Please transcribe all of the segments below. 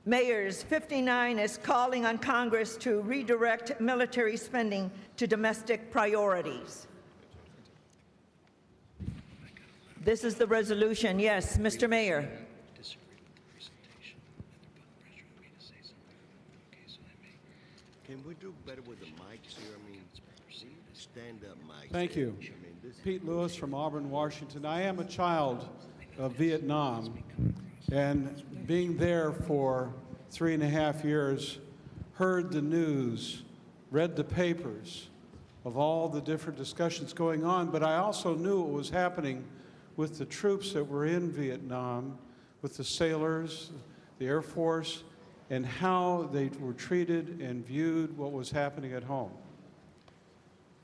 Mayors, 59 is calling on Congress to redirect military spending to domestic priorities. This is the resolution. Yes, Mr. Mayor. Can we do better with the mics here? I mean, stand-up mics. Thank you. Pete Lewis from Auburn, Washington. I am a child of Vietnam, and being there for 3.5 years, heard the news, read the papers of all the different discussions going on, but I also knew what was happening with the troops that were in Vietnam, with the sailors, the Air Force, and how they were treated and viewed what was happening at home.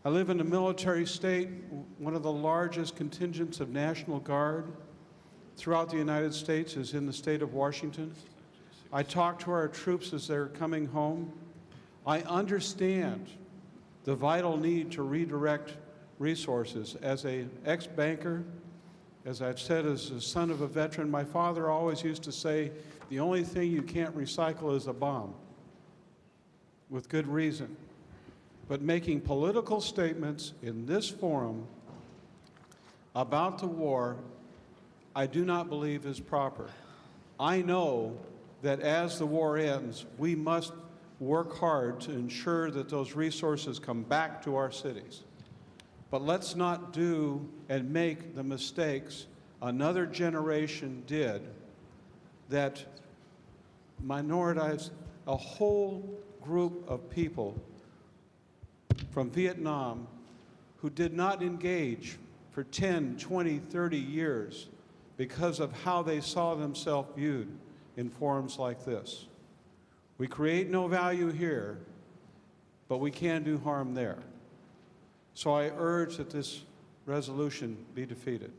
I live in a military state, one of the largest contingents of National Guard throughout the United States is in the state of Washington. I talk to our troops as they're coming home. I understand the vital need to redirect resources. As an ex-banker, as I've said, as a son of a veteran, my father always used to say, the only thing you can't recycle is a bomb, with good reason. But making political statements in this forum about the war, I do not believe is proper. I know that as the war ends, we must work hard to ensure that those resources come back to our cities. But let's not do and make the mistakes another generation did that minoritized a whole group of people from Vietnam who did not engage for 10, 20, 30 years because of how they saw themselves viewed in forums like this. We create no value here, but we can do harm there. So I urge that this resolution be defeated.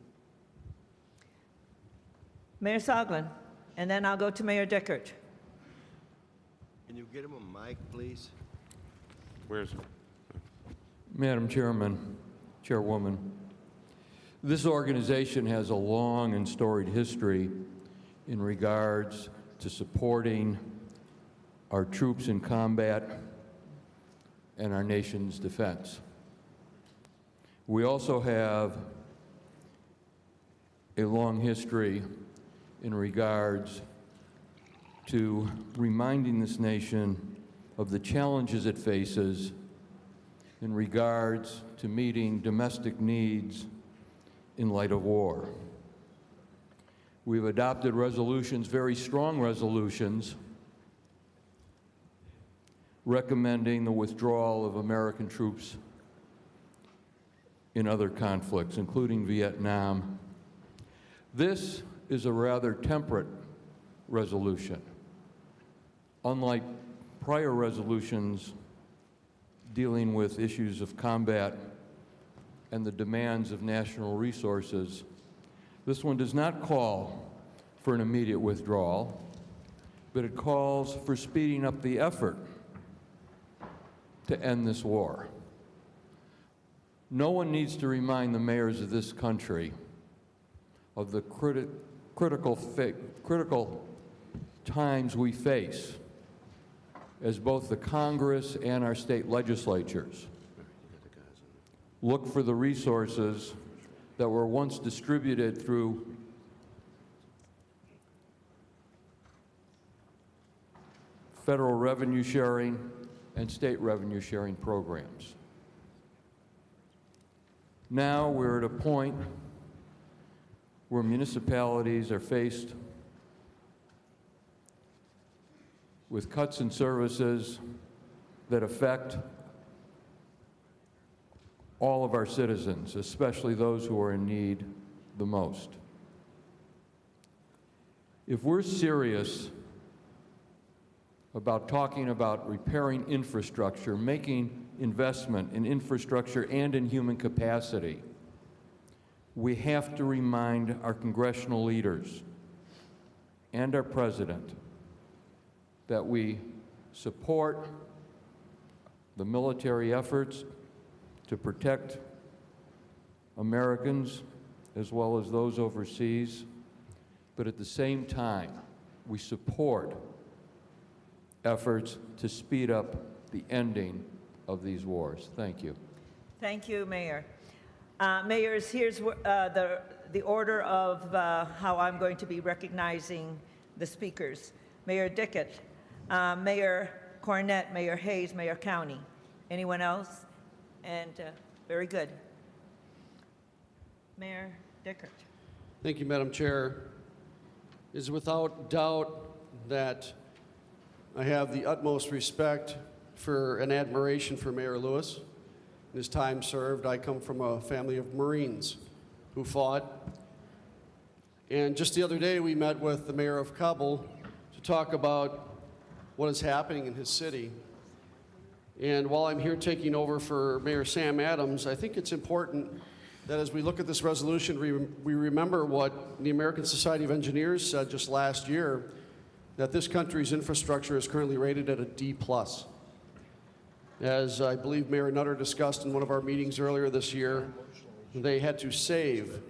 Mayor Soglin, and then I'll go to Mayor Dickert. Can you get him a mic, please? Where's Madam Chairman, Chairwoman, this organization has a long and storied history in regards to supporting our troops in combat and our nation's defense. We also have a long history in regards to reminding this nation of the challenges it faces in regards to meeting domestic needs in light of war. We've adopted resolutions, very strong resolutions, recommending the withdrawal of American troops in other conflicts, including Vietnam. This is a rather temperate resolution. Unlike prior resolutions dealing with issues of combat and the demands of national resources, this one does not call for an immediate withdrawal, but it calls for speeding up the effort to end this war. No one needs to remind the mayors of this country of the critical times we face as both the Congress and our state legislatures look for the resources that were once distributed through federal revenue sharing and state revenue sharing programs. Now we're at a point where municipalities are faced with cuts in services that affect all of our citizens, especially those who are in need the most. If we're serious about talking about repairing infrastructure, making investment in infrastructure and in human capacity, we have to remind our congressional leaders and our president that we support the military efforts to protect Americans as well as those overseas, but at the same time, we support efforts to speed up the ending of these wars. Thank you. Thank you, Mayor. Mayors, here's the order of how I'm going to be recognizing the speakers. Mayor Dickett, Mayor Cornett, Mayor Hayes, Mayor County. Anyone else? And very good. Mayor Dickert. Thank you, Madam Chair. It is without doubt that I have the utmost respect for and admiration for Mayor Lewis. In his time served, I come from a family of Marines who fought. And just the other day, we met with the mayor of Kabul to talk about what is happening in his city. And while I'm here taking over for Mayor Sam Adams, I think it's important that as we look at this resolution, we remember what the American Society of Engineers said just last year, that this country's infrastructure is currently rated at a D+. As I believe Mayor Nutter discussed in one of our meetings earlier this year, they had to save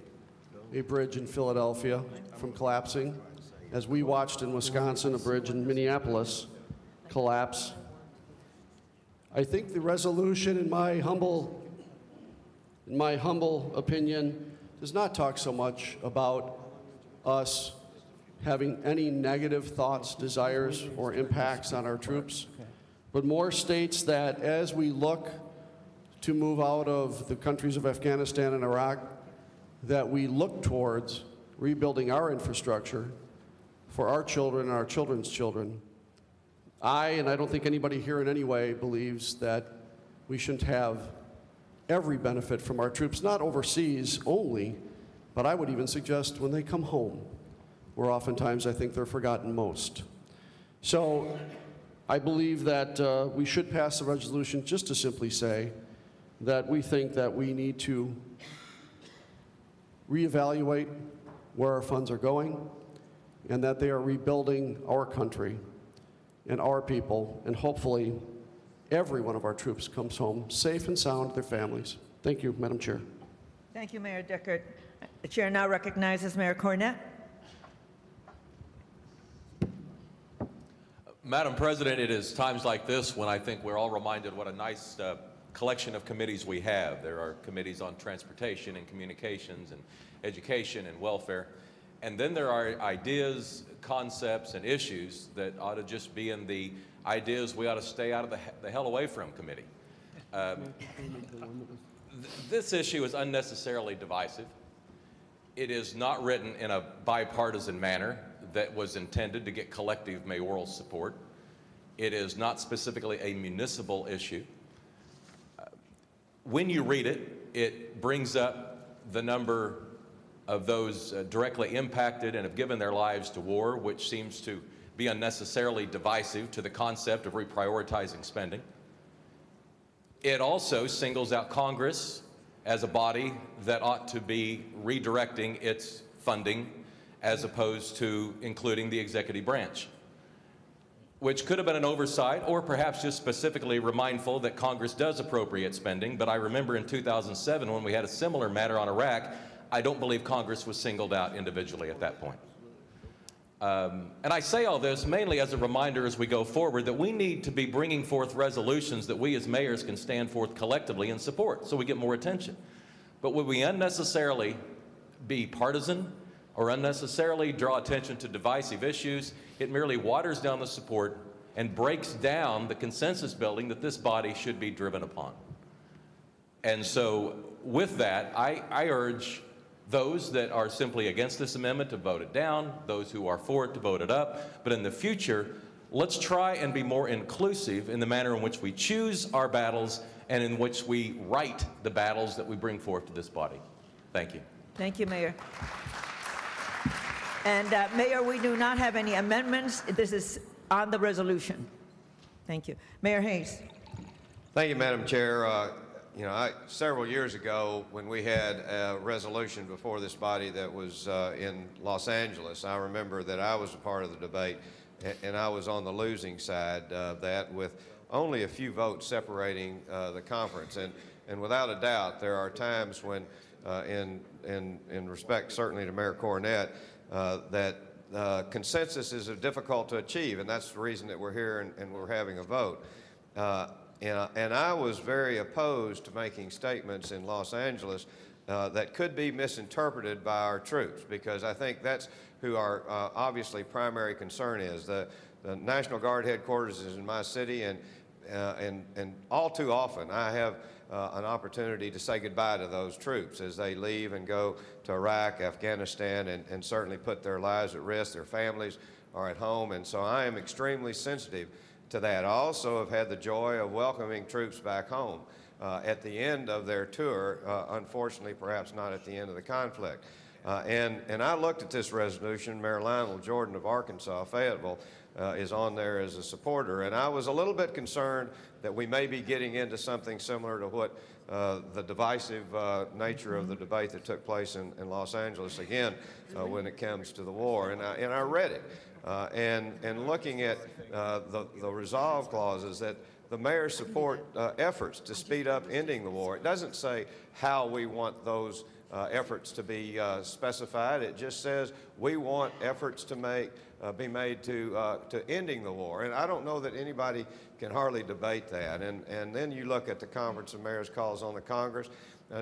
a bridge in Philadelphia from collapsing, as we watched in Wisconsin a bridge in Minneapolis collapse. I think the resolution, in my humble opinion, does not talk so much about us having any negative thoughts, desires, or impacts on our troops, but more states that as we look to move out of the countries of Afghanistan and Iraq, that we look towards rebuilding our infrastructure for our children and our children's children. And I don't think anybody here in any way believes that we shouldn't have every benefit from our troops, not overseas only, but I would even suggest when they come home, where oftentimes I think they're forgotten most. So I believe that we should pass a resolution just to simply say that we think that we need to reevaluate where our funds are going and that they are rebuilding our country and our people, and hopefully every one of our troops comes home safe and sound to their families. Thank you, Madam Chair. Thank you, Mayor Dickert. The chair now recognizes Mayor Cornett. Madam President, it is times like this when I think we're all reminded what a nice collection of committees we have. There are committees on transportation and communications and education and welfare. And then there are ideas, concepts, and issues that ought to just be in the ideas we ought to stay out of the hell away from committee. This issue is unnecessarily divisive. It is not written in a bipartisan manner that was intended to get collective mayoral support. It is not specifically a municipal issue. When you read it, it brings up the number of those directly impacted and have given their lives to war, which seems to be unnecessarily divisive to the concept of reprioritizing spending. It also singles out Congress as a body that ought to be redirecting its funding as opposed to including the executive branch, which could have been an oversight, or perhaps just specifically mindful that Congress does appropriate spending. But I remember in 2007 when we had a similar matter on Iraq, I don't believe Congress was singled out individually at that point. And I say all this mainly as a reminder as we go forward that we need to be bringing forth resolutions that we as mayors can stand forth collectively and support so we get more attention. But would we unnecessarily be partisan or unnecessarily draw attention to divisive issues? It merely waters down the support and breaks down the consensus building that this body should be driven upon. And so with that, I urge those that are simply against this amendment to vote it down, those who are for it to vote it up. But in the future, let's try and be more inclusive in the manner in which we choose our battles and in which we write the battles that we bring forth to this body. Thank you. Thank you, Mayor. And Mayor, we do not have any amendments. This is on the resolution. Thank you. Mayor Hayes. Thank you, Madam Chair. Several years ago, when we had a resolution before this body that was in Los Angeles, I remember that I was a part of the debate, and I was on the losing side of that with only a few votes separating the conference. And without a doubt, there are times when, in respect certainly to Mayor Cornett, that consensus is difficult to achieve, and that's the reason that we're here and we're having a vote. And I was very opposed to making statements in Los Angeles that could be misinterpreted by our troops, because I think that's who our obviously primary concern is. The National Guard headquarters is in my city, and all too often I have an opportunity to say goodbye to those troops as they leave and go to Iraq, Afghanistan, and certainly put their lives at risk. Their families are at home, and so I am extremely sensitive to that. I also have had the joy of welcoming troops back home at the end of their tour, unfortunately perhaps not at the end of the conflict. And I looked at this resolution. Mayor Lionel Jordan of Arkansas, Fayetteville, is on there as a supporter, and I was a little bit concerned that we may be getting into something similar to what the divisive nature of the debate that took place in Los Angeles again when it comes to the war. And I read it, and looking at the resolve clauses that the mayor's support efforts to speed up ending the war. It doesn't say how we want those efforts to be specified. It just says we want efforts to be made to ending the war. And I don't know that anybody can hardly debate that. And then you look at the Conference of Mayors calls on the Congress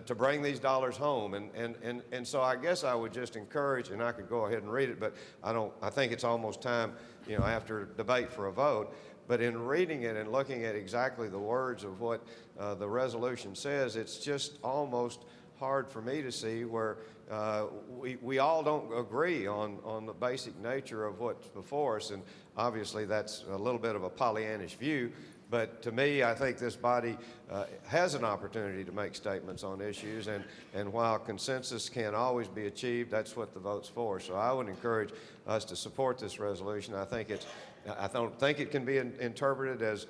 to bring these dollars home. And so I guess I would just encourage, and I could go ahead and read it, but I think it's almost time, after debate for a vote. But in reading it and looking at exactly the words of what the resolution says, it's just almost hard for me to see where we all don't agree on the basic nature of what's before us. And obviously that's a little bit of a Pollyannish view. But to me, I think this body has an opportunity to make statements on issues. And while consensus can't always be achieved, that's what the vote's for. So I would encourage us to support this resolution. I don't think it can be interpreted as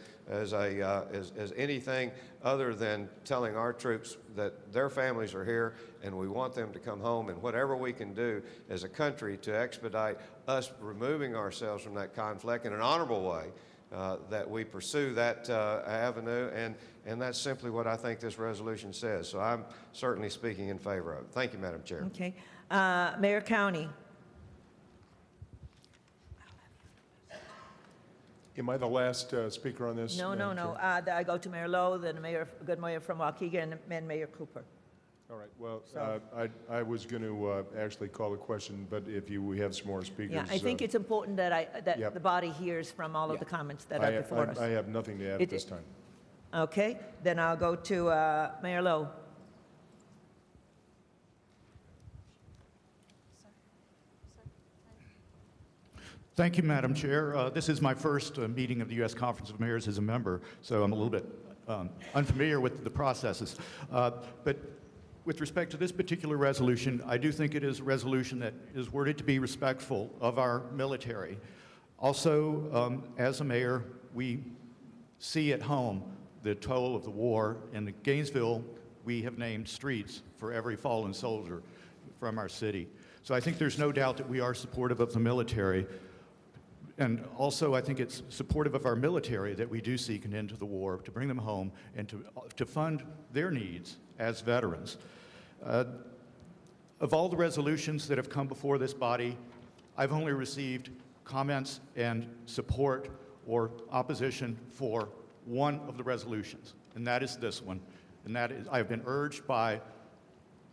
anything other than telling our troops that their families are here and we want them to come home, and whatever we can do as a country to expedite us removing ourselves from that conflict in an honorable way, that we pursue that avenue, and that's simply what I think this resolution says. So I'm certainly speaking in favor of it. Thank you, Madam Chair. Okay. Mayor County. Am I the last speaker on this? No. I go to Mayor Lowe, then Good Mayor from Waukegan, and then Mayor Cooper. All right. Well, I was going to actually call a question, but if we have some more speakers. Yeah, I think it's important that Yep. the body hears from all of the comments that are before us. I have nothing to add at this time. Okay, then I'll go to Mayor Lowe. Thank you, Madam Chair. This is my first meeting of the U.S. Conference of Mayors as a member, so I'm a little bit unfamiliar with the processes. But with respect to this particular resolution, I do think it is a resolution that is worded to be respectful of our military. Also, as a mayor, we see at home the toll of the war. In Gainesville, we have named streets for every fallen soldier from our city. So I think there's no doubt that we are supportive of the military. And also, I think it's supportive of our military that we do seek an end to the war, to bring them home, and to fund their needs as veterans. Of all the resolutions that have come before this body, I've only received comments and support or opposition for one of the resolutions, and that is this one. And that is, I've been urged by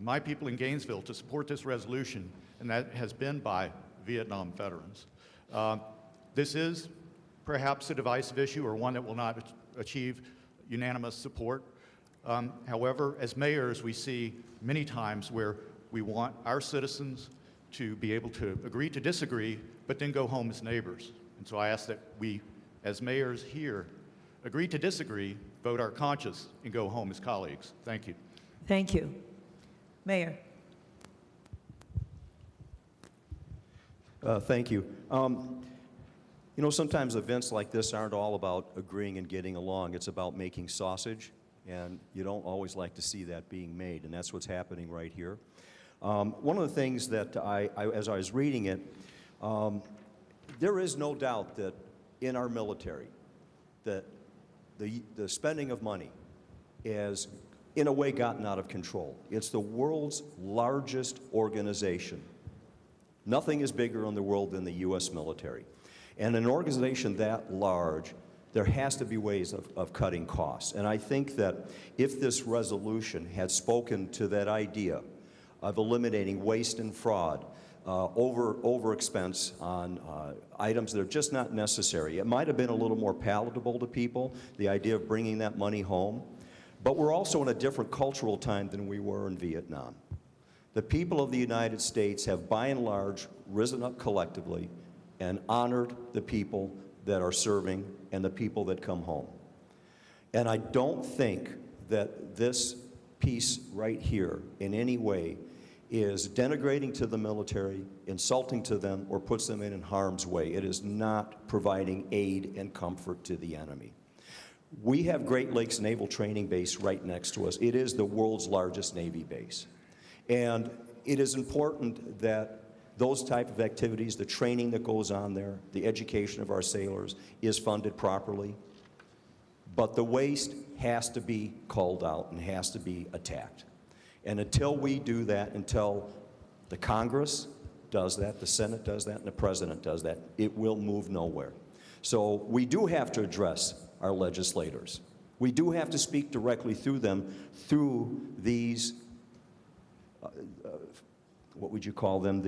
my people in Gainesville to support this resolution, and that has been by Vietnam veterans. This is perhaps a divisive issue or one that will not achieve unanimous support. However, as mayors, we see many times where we want our citizens to be able to agree to disagree, but then go home as neighbors. And so I ask that we, as mayors here, agree to disagree, vote our conscience, and go home as colleagues. Thank you. Thank you. Mayor. Thank you. You know, sometimes events like this aren't all about agreeing and getting along. It's about making sausage, and you don't always like to see that being made, and that's what's happening right here. One of the things that as I was reading it, there is no doubt that in our military, that the spending of money has, in a way, gotten out of control. It's the world's largest organization. Nothing is bigger in the world than the U.S. military. And an organization that large, there has to be ways of cutting costs. And I think that if this resolution had spoken to that idea of eliminating waste and fraud, over expense on items that are just not necessary, it might have been a little more palatable to people, the idea of bringing that money home. But we're also in a different cultural time than we were in Vietnam. The people of the United States have, by and large, risen up collectively and honored the people that are serving and the people that come home. And I don't think that this piece right here in any way is denigrating to the military, insulting to them, or puts them in harm's way. It is not providing aid and comfort to the enemy. We have Great Lakes Naval Training Base right next to us. It is the world's largest Navy base. And it is important that those type of activities, the training that goes on there, the education of our sailors is funded properly. But the waste has to be called out and has to be attacked. And until we do that, until the Congress does that, the Senate does that, and the President does that, it will move nowhere. So we do have to address our legislators. We do have to speak directly through them, through these what would you call them?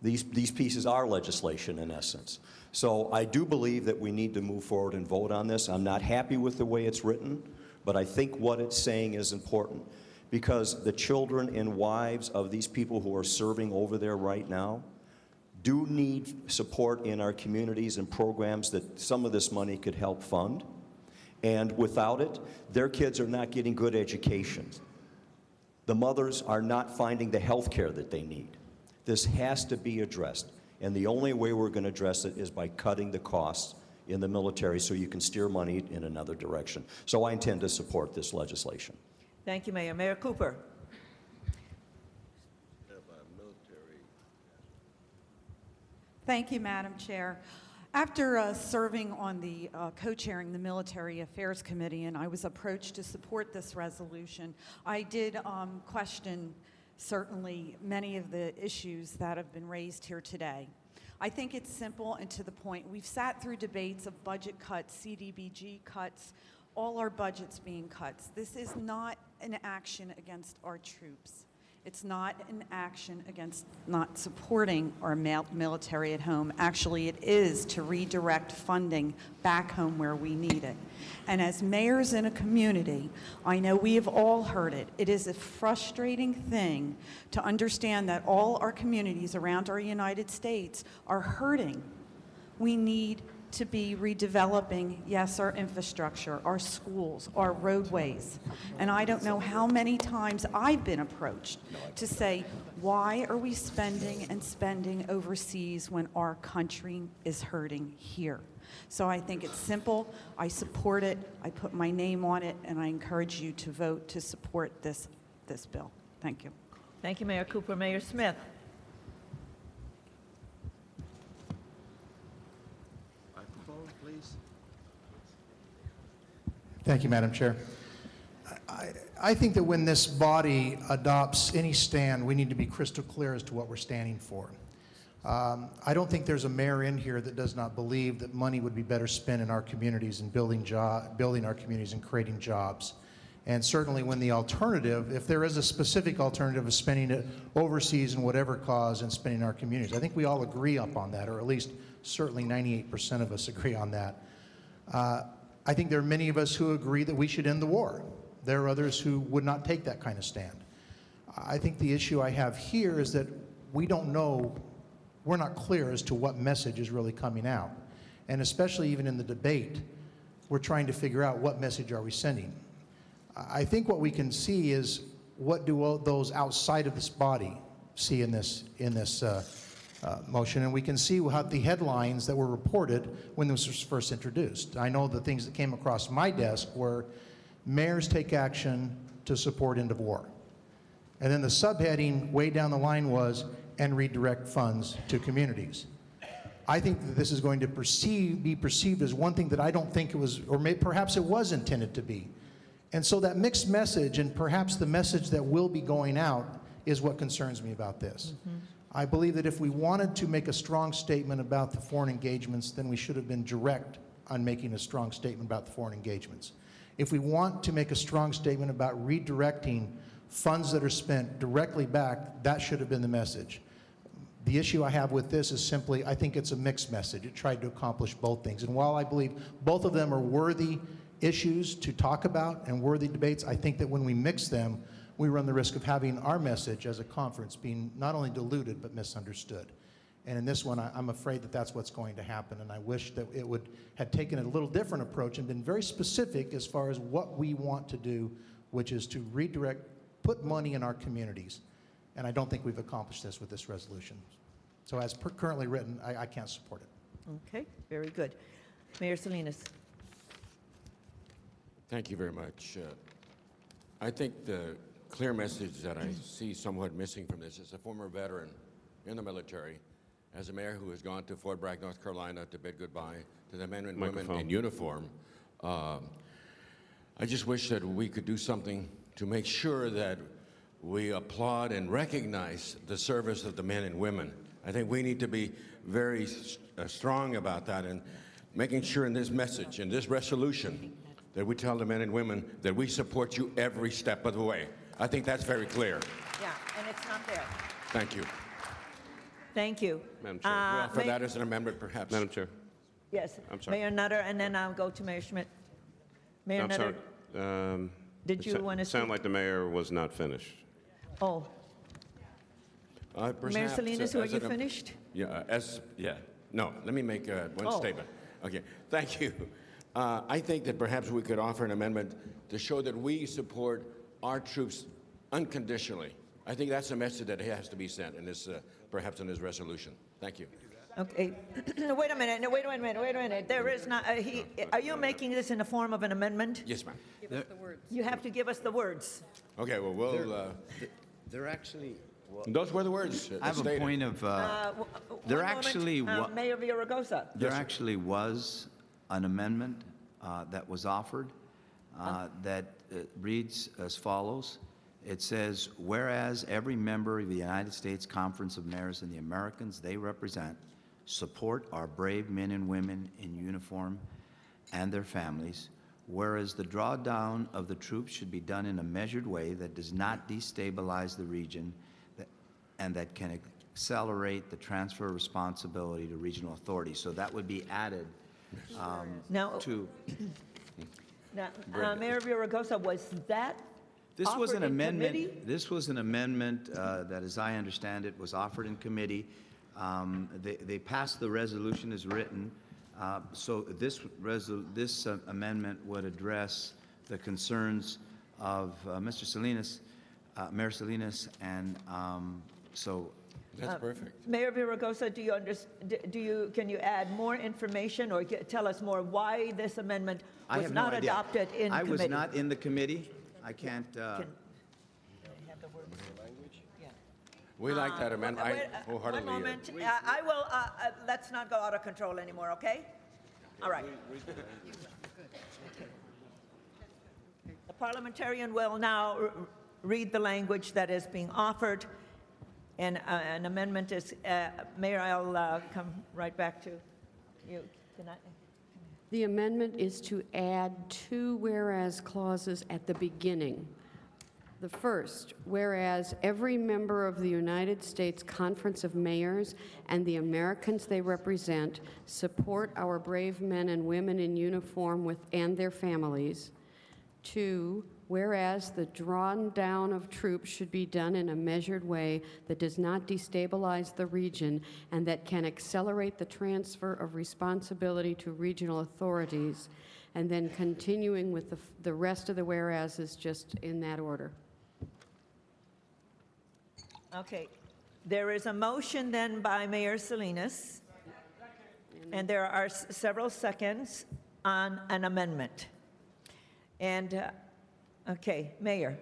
These pieces are legislation in essence. So I do believe that we need to move forward and vote on this. I'm not happy with the way it's written, but I think what it's saying is important because the children and wives of these people who are serving over there right now do need support in our communities and programs that some of this money could help fund. And without it, their kids are not getting good educations. The mothers are not finding the health care that they need. This has to be addressed, and the only way we're going to address it is by cutting the costs in the military so you can steer money in another direction. So I intend to support this legislation. Thank you, Mayor. Mayor Cooper. Thank you, Madam Chair. After serving on the co-chairing the Military Affairs Committee, and I was approached to support this resolution, I did question certainly many of the issues that have been raised here today. I think it's simple and to the point. We've sat through debates of budget cuts, CDBG cuts, all our budgets being cuts. This is not an action against our troops. It's not an action against not supporting our military at home. Actually, it is to redirect funding back home where we need it. And as mayors in a community, I know we have all heard it. It is a frustrating thing to understand that all our communities around our United States are hurting. We need to be redeveloping, yes, our infrastructure, our schools, our roadways. And I don't know how many times I've been approached to say, why are we spending and spending overseas when our country is hurting here? So I think it's simple. I support it. I put my name on it, and I encourage you to vote to support this bill. Thank you. Thank you, Mayor Cooper. Mayor Smith. Thank you, Madam Chair. I think that when this body adopts any stand, we need to be crystal clear as to what we're standing for. I don't think there's a mayor in here that does not believe that money would be better spent in our communities and building our communities and creating jobs. And certainly when the alternative, if there is a specific alternative of spending it overseas in whatever cause and spending in our communities, I think we all agree upon that, or at least certainly 98% of us agree on that. I think there are many of us who agree that we should end the war. There are others who would not take that kind of stand. I think the issue I have here is that we don't know, we're not clear as to what message is really coming out. And especially even in the debate, we're trying to figure out what message are we sending. I think what we can see is what do those outside of this body see in this motion, and we can see how the headlines that were reported when this was first introduced. I know the things that came across my desk were mayors take action to support end of war. And then the subheading way down the line was, and redirect funds to communities. I think that this is going to be perceived as one thing that I don't think it was, or perhaps it was intended to be. And so that mixed message, and perhaps the message that will be going out, is what concerns me about this. I believe that if we wanted to make a strong statement about the foreign engagements, then we should have been direct on making a strong statement about the foreign engagements. If we want to make a strong statement about redirecting funds that are spent directly back, that should have been the message. The issue I have with this is simply, I think it's a mixed message. It tried to accomplish both things. And while I believe both of them are worthy issues to talk about and worthy debates, I think that when we mix them, we run the risk of having our message as a conference being not only diluted but misunderstood. And in this one, I'm afraid that that's what's going to happen, and I wish that it would have taken a little different approach and been very specific as far as what we want to do, which is to redirect, put money in our communities. And I don't think we've accomplished this with this resolution. So as currently written, I can't support it. Okay, very good. Mayor Salinas. Thank you very much. I think the clear message that I see somewhat missing from this is a former veteran in the military, as a mayor who has gone to Fort Bragg, North Carolina to bid goodbye to the men and women in uniform. I just wish that we could do something to make sure that we applaud and recognize the service of the men and women. I think we need to be very strong about that and making sure in this message, in this resolution, that we tell the men and women that we support you every step of the way. I think that's very clear. Yeah, and it's not there. Thank you. Thank you. Madam Chair. Well, for that as an amendment, perhaps. Madam Chair. Yes. I'm sorry. Mayor Nutter, and then I'll go to Mayor Schmidt. Mayor I'm Nutter. sorry. Did you want to sound like the mayor was not finished. Oh. Mayor Salinas, were you an- finished? Yeah. No, let me make one Oh. statement. Okay, thank you. I think that perhaps we could offer an amendment to show that we support our troops unconditionally. I think that's a message that has to be sent in this, perhaps in this resolution. Thank you. Okay. Wait a minute. No, wait a minute. There is not. Are you making this in the form of an amendment? Yes, ma'am. You have to give us the words. Okay, well, we'll. They're actually. Those were the words. I have stated. a point of. There actually. Mayor Villaraigosa. There actually was an amendment that was offered that reads as follows. It says, whereas every member of the United States Conference of Mayors and the Americans they represent support our brave men and women in uniform and their families, whereas the drawdown of the troops should be done in a measured way that does not destabilize the region and that can accelerate the transfer of responsibility to regional authorities. So that would be added to... Now, Mayor Villaraigosa, was that This was an offered in amendment. committee? This was an amendment that, as I understand it, was offered in committee. They passed the resolution as written. So this amendment would address the concerns of Mr. Salinas, Mayor Salinas, and so. That's perfect. Mayor Villaraigosa, can you add more information or tell us more why this amendment I was have no not idea. adopted in I committee? was not in the committee. I can't. We like that amendment. I wholeheartely. One moment. I will. Let's not go out of control anymore. Okay. All right. The parliamentarian will now read the language that is being offered, and an amendment is. Mayor, I'll come right back to you. Can I? The amendment is to add 2 whereas clauses at the beginning. The first, whereas every member of the United States Conference of Mayors and the Americans they represent support our brave men and women in uniform and their families. 2, whereas the drawn down of troops should be done in a measured way that does not destabilize the region and that can accelerate the transfer of responsibility to regional authorities, and then continuing with the rest of the whereases just in that order. Okay. There is a motion then by Mayor Salinas, and there are several seconds on an amendment. And, okay, Mayor.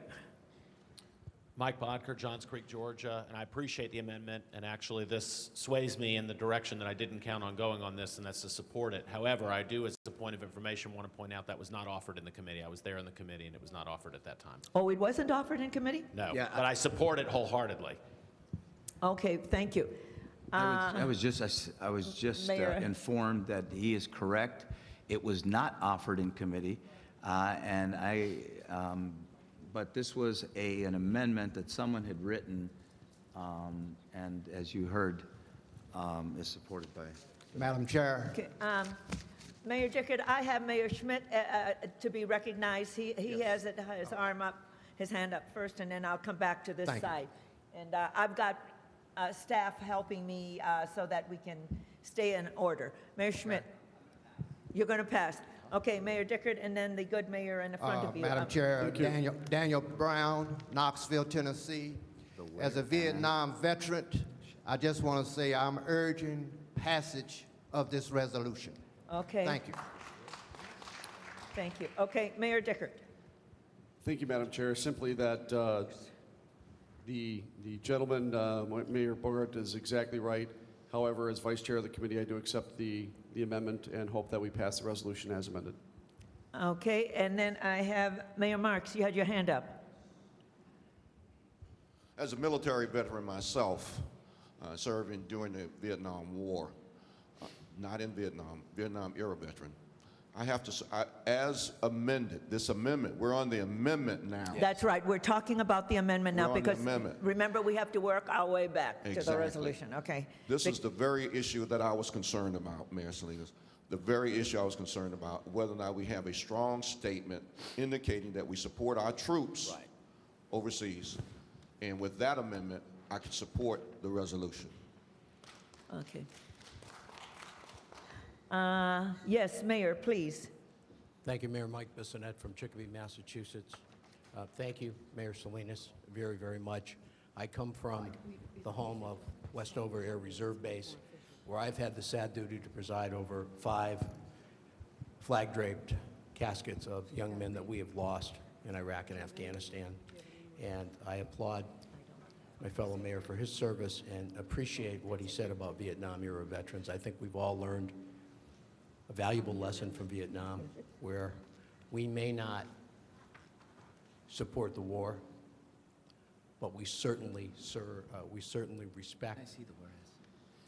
Mike Bodker, Johns Creek, Georgia, and I appreciate the amendment, and actually this sways me in the direction that I didn't count on going on this, and that's to support it. However, I do, as a point of information, want to point out that was not offered in the committee. I was there in the committee, and it was not offered at that time. Oh, it wasn't offered in committee? No, but I support it wholeheartedly. Okay, thank you. I was just Mayor. informed that he is correct. It was not offered in committee, but this was an amendment that someone had written, and as you heard, is supported by. Madam Chair. Okay, Mayor Dickert, I have Mayor Schmidt to be recognized. He has his arm up, his hand up first, and then I'll come back to this Thank you. side. And I've got staff helping me so that we can stay in order. Mayor Schmidt, you're going to pass. Okay, Mayor Dickert, and then the good mayor in the front of you. Madam Chair, Daniel Brown, Knoxville, Tennessee. As a Vietnam veteran, I just want to say I'm urging passage of this resolution. Okay. Thank you. Thank you. Okay, Mayor Dickert. Thank you, Madam Chair. Simply that the gentleman, Mayor Bogart, is exactly right. However, as Vice Chair of the committee, I do accept the amendment and hope that we pass the resolution as amended. Okay, and then I have Mayor Marks. You had your hand up. As a military veteran myself, serving during the Vietnam War, not in Vietnam, Vietnam-era veteran, I have to, as amended, this amendment, we're on the amendment now. That's right. We're talking about the amendment now We're on the because amendment. remember we have to work our way back to the Exactly. resolution. Okay. This is the very issue that I was concerned about, Mayor Salinas. The very issue I was concerned about, whether or not we have a strong statement indicating that we support our troops overseas. And with that amendment, I can support the resolution. Okay. Yes, Mayor, please. Thank you, Mayor Mike Bissonette from Chicopee, Massachusetts. Thank you, Mayor Salinas, very, very much. I come from the home of Westover Air Reserve Base, where I've had the sad duty to preside over 5 flag-draped caskets of young men that we have lost in Iraq and Afghanistan. And I applaud my fellow mayor for his service and appreciate what he said about Vietnam-era veterans. I think we've all learned a valuable lesson from Vietnam, where we may not support the war, but we certainly respect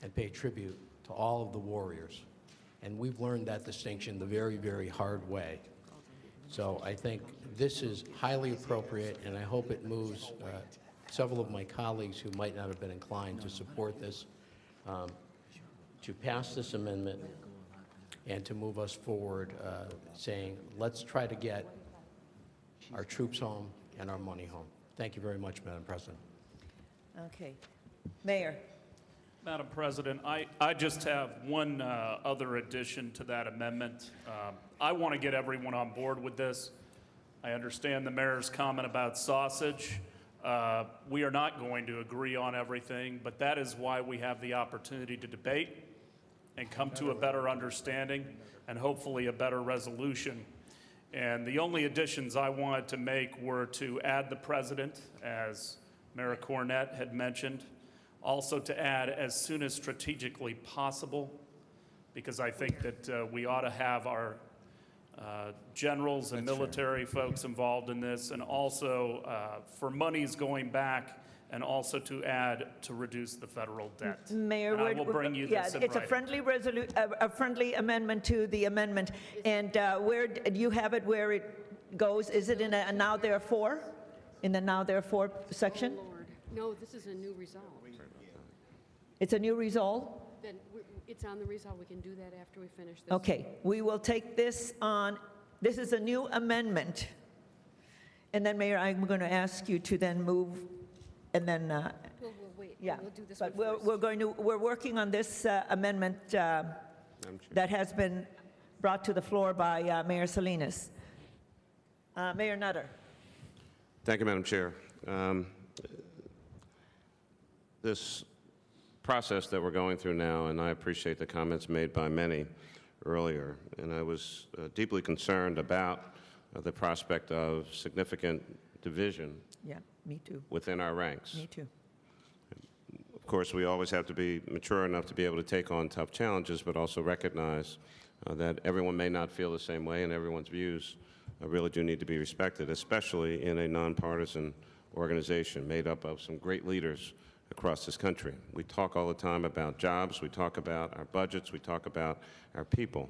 and pay tribute to all of the warriors. And we've learned that distinction the very, very hard way. So I think this is highly appropriate, and I hope it moves several of my colleagues who might not have been inclined to support this to pass this amendment and to move us forward, saying, let's try to get our troops home and our money home. Thank you very much, Madam President. Okay. Mayor. Madam President, I just have one other addition to that amendment. I want to get everyone on board with this. I understand the mayor's comment about sausage. We are not going to agree on everything, but that is why we have the opportunity to debate and come to a better understanding and hopefully a better resolution. And the only additions I wanted to make were to add the president, as Mayor Cornett had mentioned, also to add as soon as strategically possible, because I think that we ought to have our generals and military folks involved in this, and also for monies going back, and also to add to reduce the federal debt. Mayor, and I will bring you this in it's writing. a friendly amendment to the amendment. And where do you have it where it goes? Is it in a now therefore? In the now therefore section? Oh, Lord. No, this is a new resolve. It's a new resolve? Then it's on the resolve. We can do that after we finish this. Okay, we will take this on. This is a new amendment. And then, Mayor, I'm going to ask you to then move, and then, We'll wait. yeah. We'll do this But one first. we're working on this amendment that has been brought to the floor by Mayor Salinas. Mayor Nutter. Thank you, Madam Chair. This process that we're going through now, and I appreciate the comments made by many earlier, and I was deeply concerned about the prospect of significant division Yeah, me too. within our ranks. Me too. Of course, we always have to be mature enough to be able to take on tough challenges, but also recognize that everyone may not feel the same way, and everyone's views really do need to be respected, especially in a nonpartisan organization made up of some great leaders across this country. We talk all the time about jobs, we talk about our budgets, we talk about our people.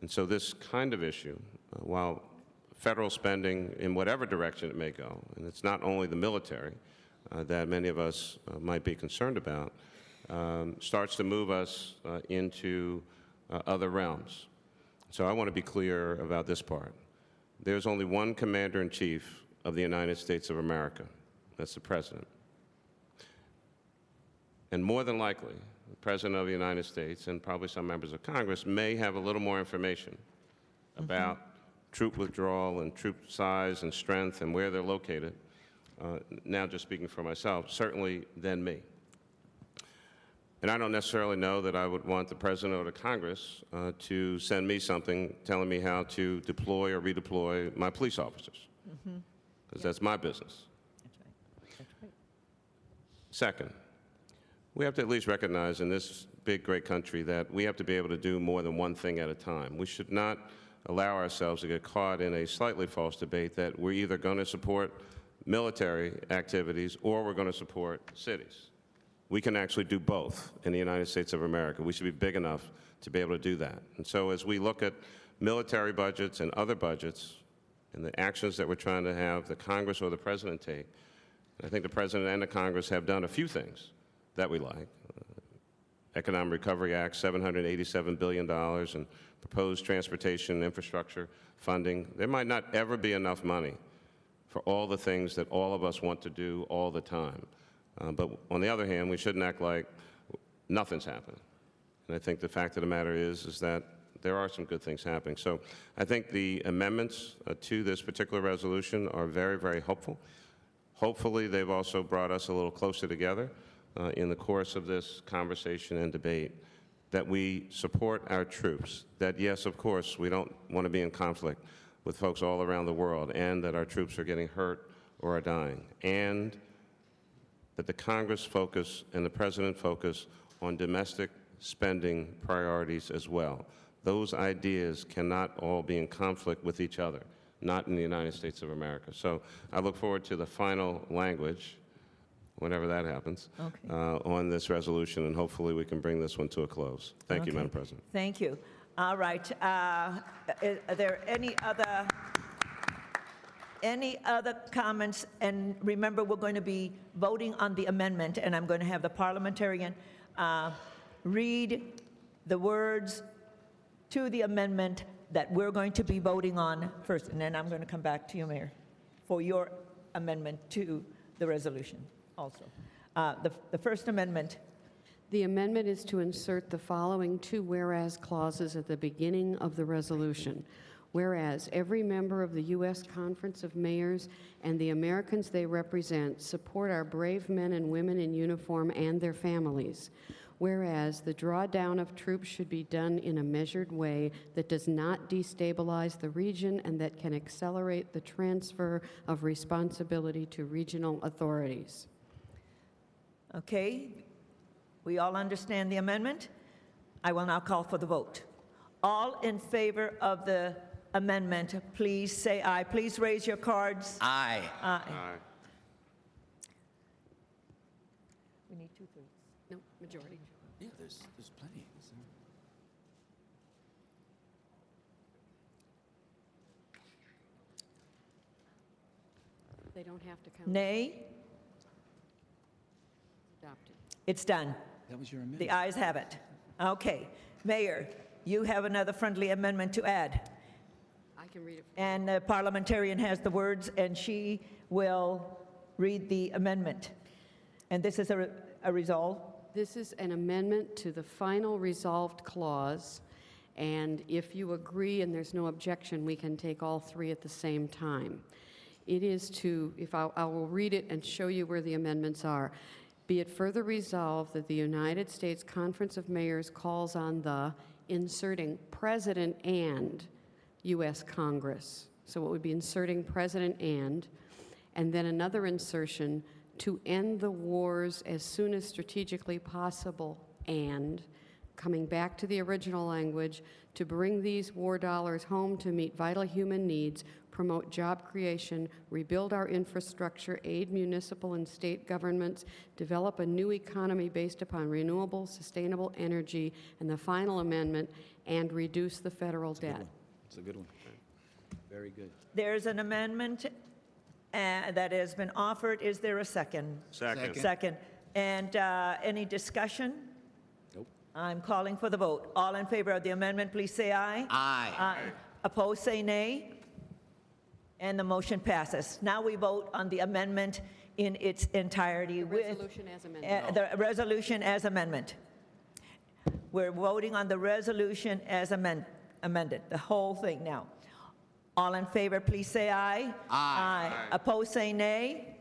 And so this kind of issue, while federal spending in whatever direction it may go, and it's not only the military that many of us might be concerned about, starts to move us into other realms. So I want to be clear about this part. There's only one commander-in-chief of the United States of America. That's the president. And more than likely, the President of the United States and probably some members of Congress may have a little more information about troop withdrawal and troop size and strength and where they're located, now just speaking for myself, certainly than me. And I don't necessarily know that I would want the President or the Congress to send me something telling me how to deploy or redeploy my police officers, because that's my business. That's right. That's right. Second, we have to at least recognize in this big, great country that we have to be able to do more than one thing at a time. We should not allow ourselves to get caught in a slightly false debate that we're either going to support military activities or we're going to support cities. We can actually do both in the United States of America. We should be big enough to be able to do that. And so as we look at military budgets and other budgets and the actions that we're trying to have the Congress or the President take, I think the President and the Congress have done a few things that we like. Economic Recovery Act, $787 billion, and proposed transportation infrastructure funding. There might not ever be enough money for all the things that all of us want to do all the time. But on the other hand, we shouldn't act like nothing's happening. And I think the fact of the matter is that there are some good things happening. So I think the amendments to this particular resolution are very, very hopeful. Hopefully, they've also brought us a little closer together in the course of this conversation and debate, that we support our troops, that yes, of course, we don't want to be in conflict with folks all around the world, and that our troops are getting hurt or are dying, and that the Congress focus and the President focus on domestic spending priorities as well. Those ideas cannot all be in conflict with each other, not in the United States of America. So I look forward to the final language, whenever that happens, on this resolution, and hopefully we can bring this one to a close. Thank you, Madam President. Thank you. All right. Are there any other comments? And remember, we're going to be voting on the amendment, and I'm going to have the parliamentarian read the words to the amendment that we're going to be voting on first, and then I'm going to come back to you, Mayor, for your amendment to the resolution also. The first amendment. The amendment is to insert the following two whereas clauses at the beginning of the resolution. Whereas every member of the U.S. Conference of Mayors and the Americans they represent support our brave men and women in uniform and their families. Whereas the drawdown of troops should be done in a measured way that does not destabilize the region and that can accelerate the transfer of responsibility to regional authorities. Okay, we all understand the amendment? I will now call for the vote. All in favor of the amendment, please say aye. Please raise your cards. Aye. Aye. Aye. We need 2/3. No, majority. Yeah, there's plenty. They don't have to count. Nay? Adopted. It's done. That was your amendment. The ayes have it. Okay. Mayor, you have another friendly amendment to add. I can read it. And the parliamentarian has the words, and she will read the amendment. And this is a resolve? This is an amendment to the final resolved clause, and if you agree and there's no objection, we can take all three at the same time. It is to, I will read it and show you where the amendments are. Be it further resolved that the United States Conference of Mayors calls on the inserting President and U.S. Congress. So it would be inserting President and then another insertion, to end the wars as soon as strategically possible, and, coming back to the original language, to bring these war dollars home to meet vital human needs, promote job creation, rebuild our infrastructure, aid municipal and state governments, develop a new economy based upon renewable, sustainable energy, and the final amendment, and reduce the federal debt. It's a good one. Very good. There's an amendment that has been offered. Is there a second? Second. Second. And any discussion? Nope. I'm calling for the vote. All in favor of the amendment, please say aye. Aye. Aye. Opposed, say nay. And the motion passes. Now we vote on the amendment in its entirety. Resolution as amended. The resolution as amendment. We're voting on the resolution as amended, the whole thing now. All in favor, please say aye. Aye. Opposed, say nay.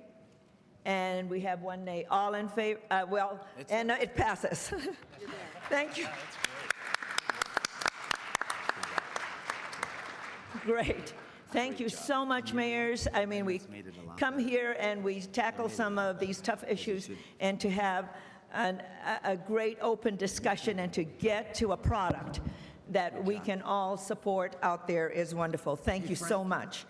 And we have one nay. All in favor, it passes. Thank you. Great. Thank you so much, mayors. I mean, we come here and we tackle some of these tough issues, and to have a great open discussion and to get to a product that we can all support out there is wonderful. Thank you so much.